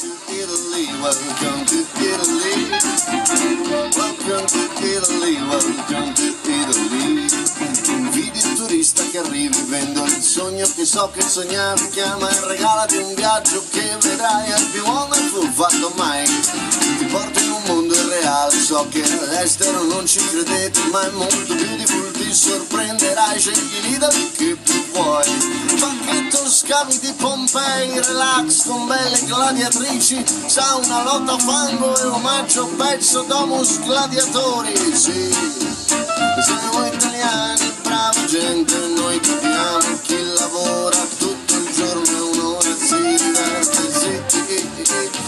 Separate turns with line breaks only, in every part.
Italy, welcome to Italy. Welcome to Italy, welcome to Italy. Invidi il turista che arrivi, vendo il sogno che so che sognare. Chiama e regalati un viaggio che vedrai al più wonderful fatto mai. Ti porto in un mondo irreale, so che all'estero non ci credete, ma è molto beautiful, ti sorprenderai. Scegli l'Italy che più vuoi. Pacchetto scavi di Pompei, relax con belle gladiatrici, sauna, lotta, fango e omaggio, pezzo domus gladiatori. Sì, siamo italiani, brava gente, noi capiamo chi lavora tutto il giorno e un'ora si diverte, sì.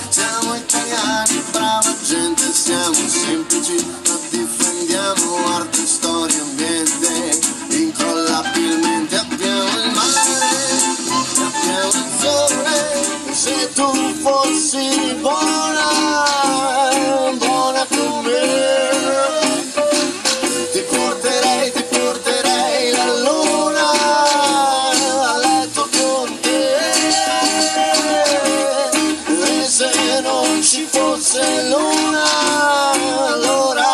Siamo italiani, brava gente, siamo semplici, ma difendiamo arte, storia, ambiente, incrollabilmente abbiamo il mare, abbiamo il sole, se tu fossi buona, buona con me. Ti porterei la luna a letto con te. E se non ci fosse luna, allora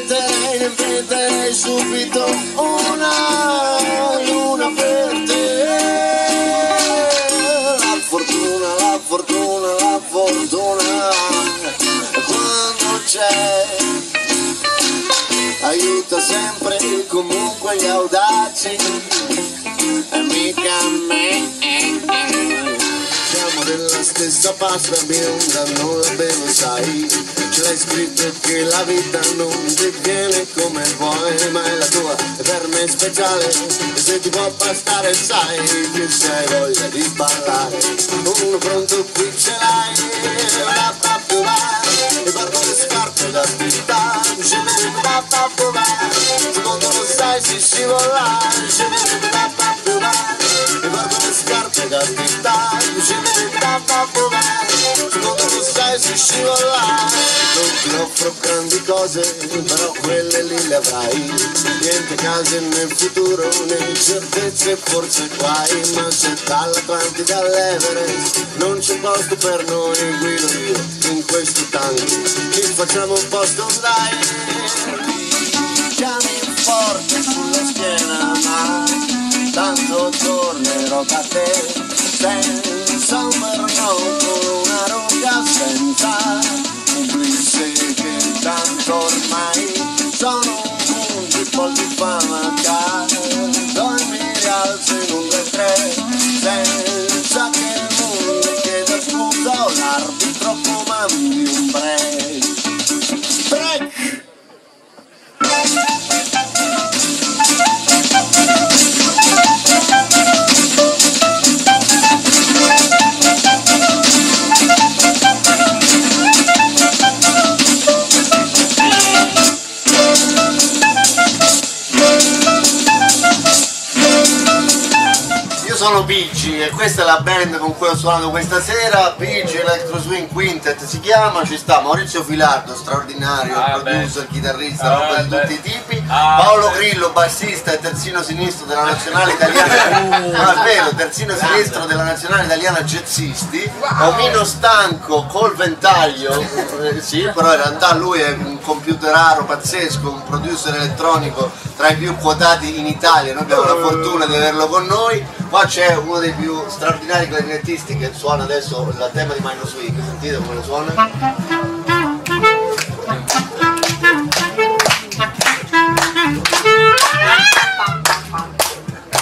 ne inventerei subito una luna per te. La fortuna, la fortuna, la fortuna, quando c'è, aiuta sempre e comunque gli audaci, e mica me. Siamo della stessa pasta bionda, non la bevo sai, ce l'hai scritto che la vita non ti viene come vuoi, ma è la tua e per me è speciale, e se ti può bastare sai che se hai voglia di ballare, uno pronto qui ce l'hai, e guardo le scarpe da pista, secondo lo sai si scivola, e guardo le scarpe da pista, secondo lo sai si scivola. Non ti offro grandi cose, però quelle lì le avrai, niente case nel futuro, né certezze, forse guai, ma se dall'Atlantide all'Everest non c'è posto per noi, guido io in questo tango, ci facciamo un posto dai. Chiami forte sulla schiena, ma tanto tornerò da te, senza un perno, con una ruga, senza pubblicità, che tanto ormai sono un punto di fama, cado e mi rialzo in un 3-3, senza che il mondo chieda scusa, l'arbitro comandi un break. Break!
Sono Pigi e questa è la band con cui ho suonato questa sera. Pigi Electro Swing Quintet si chiama, ci sta Maurizio Filardo, straordinario, producer, chitarrista, roba di tutti i tipi, Paolo Grillo, bassista e terzino sinistro della nazionale italiana, no, è vero, terzino sinistro della nazionale italiana jazzisti, Omino Stanco col ventaglio, sì, però in realtà lui è un computeraro pazzesco, un producer elettronico tra i più quotati in Italia, noi abbiamo la fortuna di averlo con noi. Qua c'è uno dei più straordinari clarinettisti che suona adesso il tema di Minor Swing, sentite come lo suona?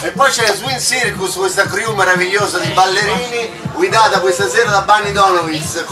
E poi c'è Swing Circus, questa crew meravigliosa di ballerini guidata questa sera da Bunny Donowitz.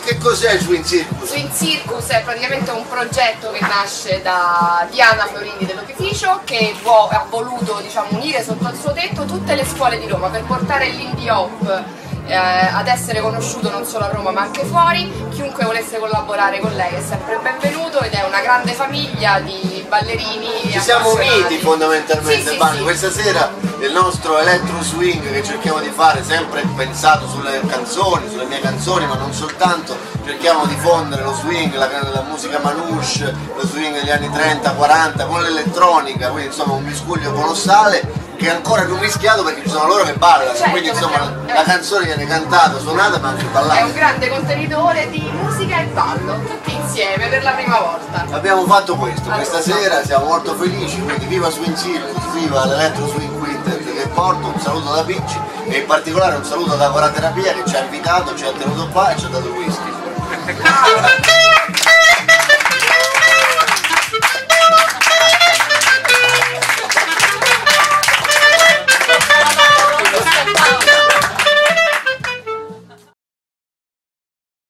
Che cos'è Swing Circus?
Swing Circus è praticamente un progetto che nasce da Diana Florini dell'Opificio, che ha voluto, diciamo, unire sotto il suo tetto tutte le scuole di Roma per portare l'indie hop ad essere conosciuto non solo a Roma ma anche fuori. Chiunque volesse collaborare con lei è sempre benvenuto ed è una grande famiglia di ballerini.
Ci siamo uniti fondamentalmente,
sì,
Bunny.
sì.
Questa sera il nostro electro swing che cerchiamo di fare, sempre pensato sulle canzoni, sulle mie canzoni, ma non soltanto, cerchiamo di fondere lo swing, la musica manouche, lo swing degli anni 30-40 con l'elettronica, quindi insomma un miscuglio colossale. che è ancora non mischiato perché ci sono loro che ballano,
Certo,
quindi insomma
perché-
la canzone viene cantata, suonata ma anche
È
ballata.
un grande contenitore di musica e ballo, tutti insieme per la prima volta.
Abbiamo fatto questo, questa
Allora.
sera siamo molto felici, quindi viva Swing Circus, viva l'Electro Swing Quintet che porto, un saluto da Picci e in particolare un saluto da Coraterapia che ci ha invitato, ci ha tenuto qua e ci ha dato whisky.